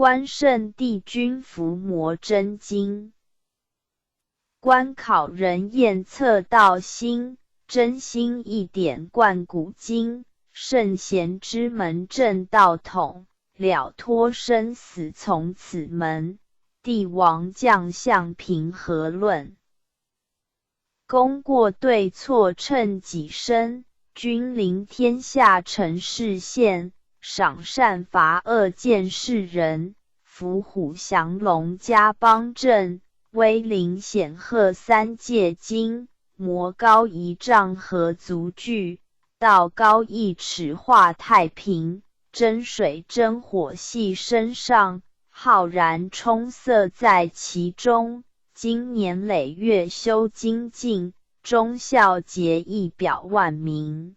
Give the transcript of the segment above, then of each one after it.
关圣帝君伏魔真经。观考人验测道心，真心一点贯古今。圣贤之门正道统，了脱生死从此门。帝王将相平和论，功过对错称己身。君临天下成事现，赏善罚恶见世人。伏虎降龙家邦正，威灵显赫三界经。魔高一丈何足惧，道高一尺化太平。真水真火系身上，浩然充塞在其中。经年累月修精进，忠孝节义表万民。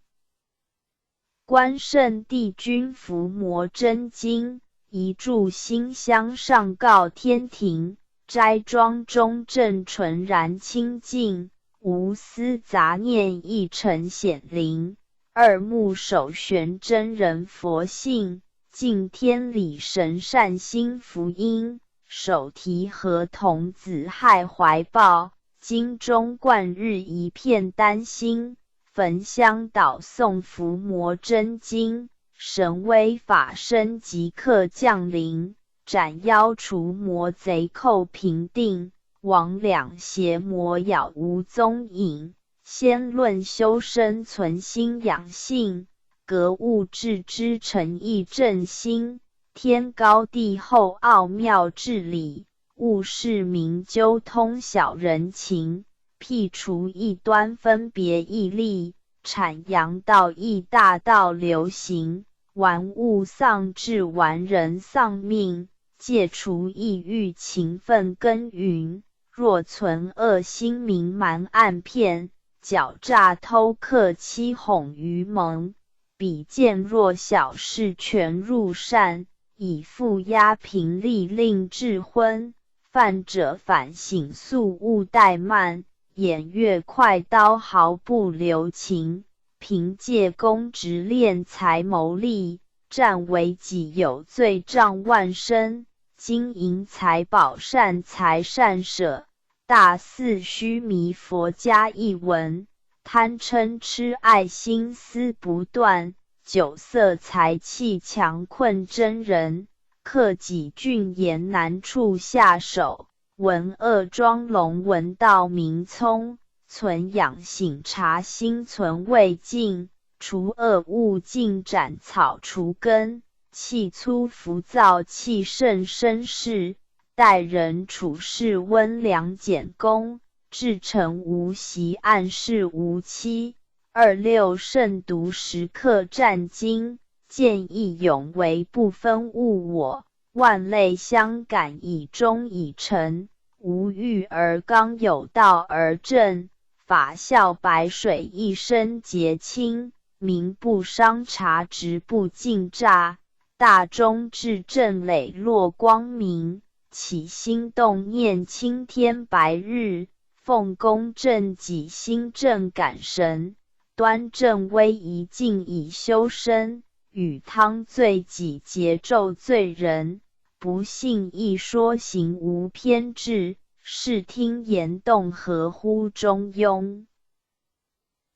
关圣帝君伏魔真经，一炷馨香上告天庭。斋庄中正纯然清净，无私杂念一尘显灵。二目首悬真人佛性，敬天理神善心福音。手提合童子害怀抱，经中贯日一片丹心。焚香祷诵伏魔真经，神威法身即刻降临。斩妖除魔贼寇平定，魍魉邪魔杳无踪影。先论修身存心养性，格物致知诚意正心。天高地厚奥妙治理，务事明究通晓人情。辟除异端分别义利，阐扬道义大道流行。玩物丧志玩人丧命，戒除意欲勤奋耕耘。若存恶心明瞒暗骗，狡诈偷克欺哄愚蒙。比见弱小事全入善，以负压平力令智昏。犯者反省速勿怠慢，偃月快刀毫不留情。凭借公职敛财谋利，占为己有罪障万身。金银财宝善财善舍，大肆虚弥佛家一文。贪嗔痴爱心思不断，酒色财气强困真人。克己峻严难处下手，闻恶装聋闻道明聪。存养醒察心存未尽，除恶务尽斩草除根。气粗浮躁气盛绅士，待人处事温良俭恭。至诚无习暗示无欺。26慎读时刻战经，见义勇为不分物我。万类相感以忠以诚，无欲而刚有道而正。法效白水一身洁清，民不伤察直不尽诈。大忠至正磊落光明，起心动念青天白日。奉公正己心正感神，端正威仪静以修身。与汤罪己节咒罪人，不信一说行无偏执。视听言动合乎中庸，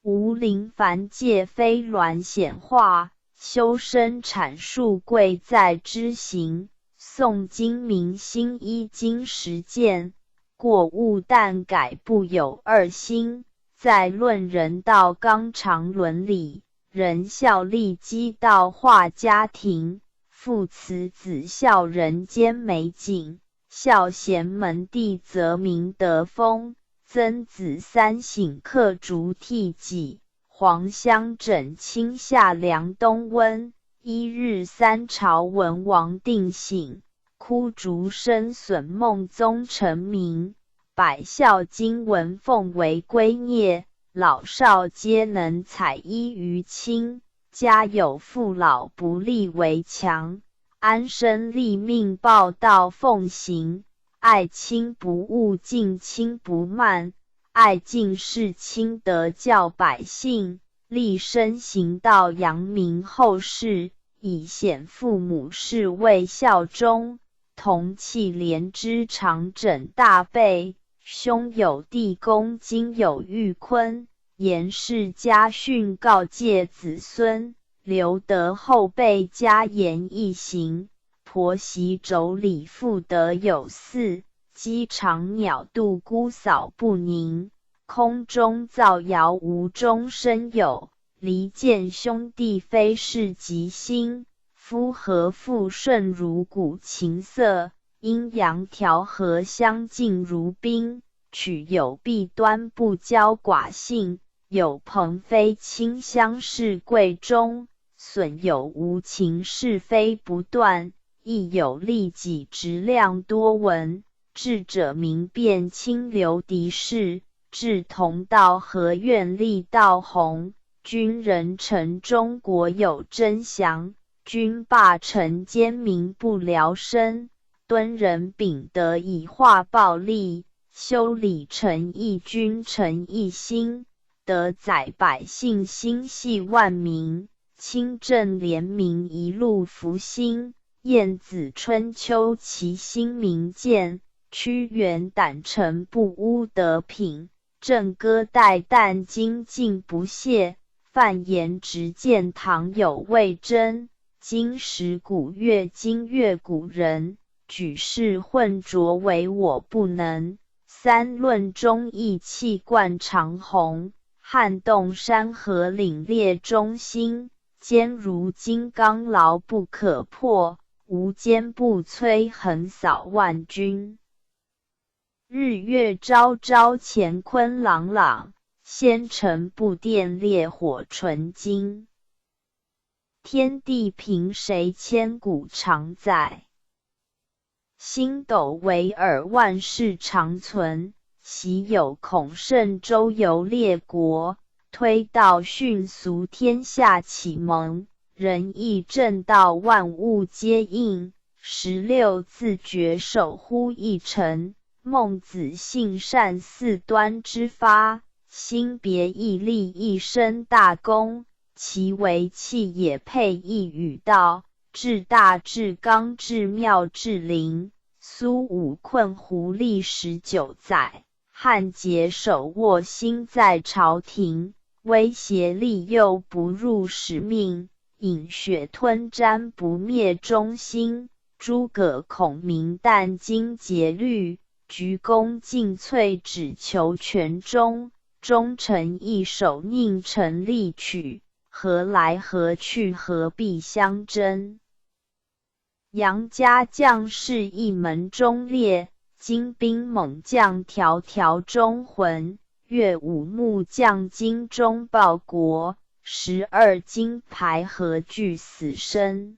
无临凡界非鸾显化。修身阐述贵在知行，诵经明心依经实践。过误但改不有二心，在论人道纲常伦理。仁孝利积道化家庭，父慈子孝人间美景。孝贤门第则明德风，曾子三省刻竹替己。黄香枕清夏凉冬温，一日三朝文王定省。枯竹深损孟宗成名，百孝经文奉为圭臬。老少皆能采衣于亲，家有父老不立为强。安身立命报道奉行，爱亲不误敬亲不慢。爱敬事亲德教百姓，立身行道扬名后世。以显父母事为效忠，同气连枝长枕大背，兄有地宫，今有玉坤。严氏家训告诫子孙，留得后辈家言一行。婆媳妯娌妇德有四，鸡肠鸟肚姑嫂不宁。空中造谣无中生有，离间兄弟非是吉星。夫和妇顺如鼓琴瑟，阴阳调和相敬如宾。取有弊端不骄寡性，有朋非亲相视贵重。损有无情是非不断，亦有利己直量多闻。智者明辨清流敌视，志同道合愿立道弘。君人臣中国有真祥，君霸臣奸民不聊生。敦人秉德以化暴力，修理诚意君臣一心。德载百姓心系万民，清正廉明一路福兴。晏子春秋其心明鉴，屈原胆诚不污德品。郑歌代旦精进不懈，范言直谏唐有魏征。今时古乐今乐古人，举世混浊唯我不能。三论忠义气贯长虹，撼动山河凛冽中心。坚如金刚牢不可破，无坚不摧横扫万军。日月昭昭乾坤朗朗，仙尘不电烈火纯金。天地凭谁千古常在，星斗惟尔万世长存。昔有孔圣周游列国，推道训俗天下启蒙。仁义正道万物皆应，16自觉守乎一尘。孟子性善四端之发，心别毅立一身大功。其为气也配一语道，至大至刚至妙至灵。苏武困狐狸19载，汉桀手握心在朝廷。威胁利诱不入使命，饮血吞毡不灭忠心。诸葛孔明殚精竭虑，鞠躬尽瘁只求全忠。忠臣义守宁臣力取，何来何去何必相争。杨家将士一门忠烈，精兵猛将条条忠魂。岳武木匠精忠报国，12金牌何惧死生。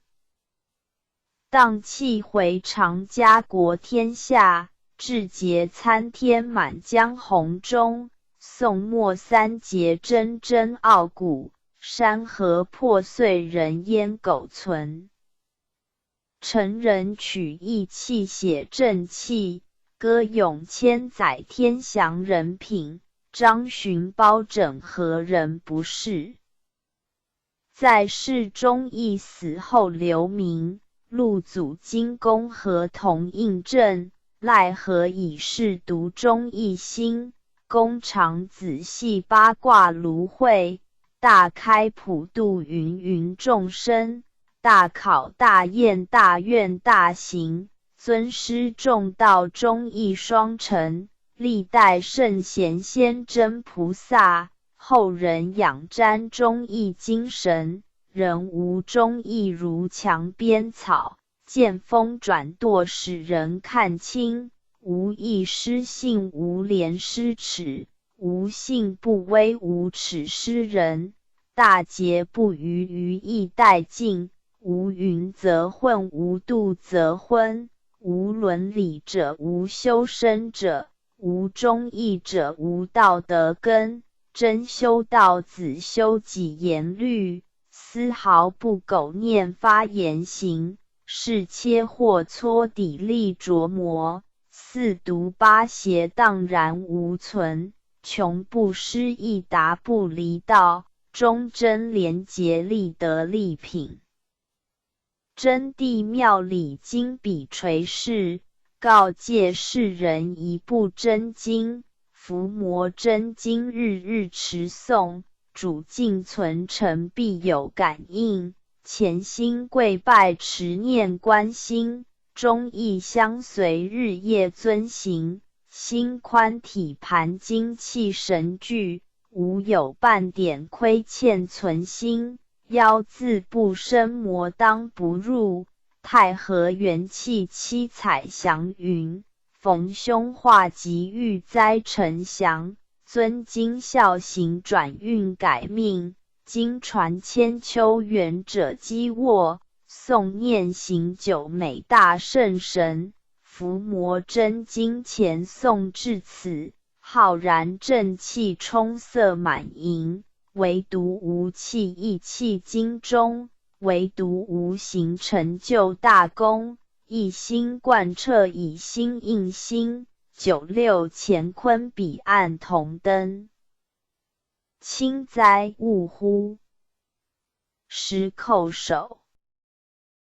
荡气回肠家国天下，志节参天满江红中。宋末三杰铮铮傲骨，山河破碎人烟苟存。陈人取义气写正气，歌咏千载天祥人品。张巡包拯何人不是？在世忠义，死后留名。陆祖金公何同印证？赖何以是独忠义心？公常仔细八卦芦荟，大开普度芸芸众生。大考大验大愿大行，尊师重道忠义双成。历代圣贤先真菩萨，后人仰瞻忠义精神。人无忠义如墙边草，见风转舵使人看清。无义失信无廉失耻，无信不威无耻失人。大节不渝于义殆尽，无云则混无度则昏。无伦理者无修身者，无忠义者无道德根。真修道子修己严律，丝毫不苟念发言行。是切或搓砥砺琢磨，四毒八邪荡然无存。穷不失义达不离道，忠贞廉洁立德立品。真谛庙里经笔垂示，告诫世人一部真经。伏魔真经日日持诵，主敬存诚必有感应。潜心跪拜持念观心，忠义相随日夜遵行。心宽体盘精气神聚，无有半点亏欠存心。妖自不生魔当不入，太和元气七彩祥云。逢凶化吉遇灾成祥，尊经孝行转运改命。经传千秋远者积卧，诵念行久美大圣神。伏魔真经前诵至此，浩然正气充塞满盈。唯独无气意气经中，唯独无形成就大功。一心贯彻以心应心，96乾坤彼岸同登。轻哉勿乎！石叩首。